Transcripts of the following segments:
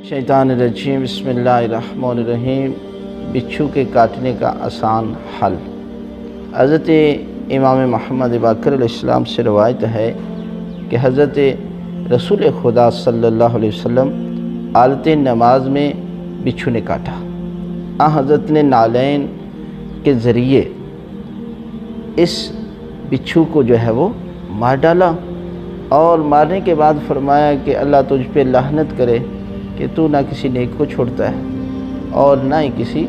शैतानिर्रजीम बिस्मिल्लाहिर्रहमानिर्रहीम। बिच्छू के काटने का आसान हल। हज़रत इमाम मोहम्मद बाक़र अलैहिस्सलाम से रवायत है कि हज़रत रसूल खुदा सल्लल्लाहु अलैहि वसल्लम हालत नमाज में बिच्छू ने काटा। हज़रत ने नालैन के ज़रिए इस बिच्छू को जो है वो मार डाला और मारने के बाद फरमाया कि अल्लाह तुझ पे लाहनत करे कि तू ना किसी नेक को छोड़ता है और ना ही किसी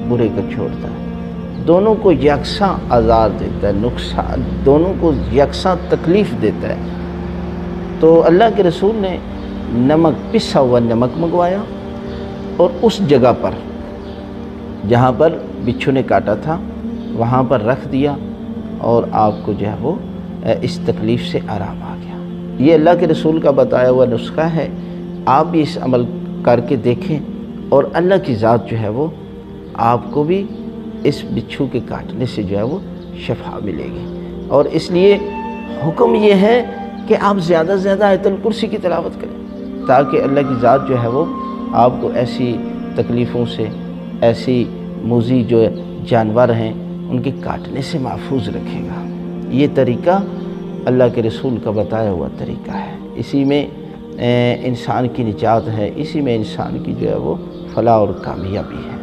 बुरे को छोड़ता है। दोनों को यकसा आज़ार देता है, नुकसान, दोनों को यकसा तकलीफ़ देता है। तो अल्लाह के रसूल ने नमक, पिसा हुआ नमक मंगवाया और उस जगह पर जहाँ पर बिच्छू ने काटा था वहाँ पर रख दिया और आपको जो है वो इस तकलीफ़ से आराम आ गया। ये अल्लाह के रसूल का बताया हुआ नुस्खा है। आप भी इस अमल करके देखें और अल्लाह की ज़ात जो है वो आपको भी इस बिच्छू के काटने से जो है वो शफा मिलेगी। और इसलिए हुक्म ये है कि आप ज़्यादा से ज़्यादा आयतुल कुर्सी की तिलावत करें ताकि अल्लाह की ज़ात जो है वो आपको ऐसी तकलीफ़ों से, ऐसी मूज़ी जो जानवर हैं उनके काटने से महफूज रखेगा। ये तरीक़ा अल्लाह के रसूल का बताया हुआ तरीक़ा है। इसी में इंसान की निजात है, इसी में इंसान की जो है वो फलाह और कामयाबी है।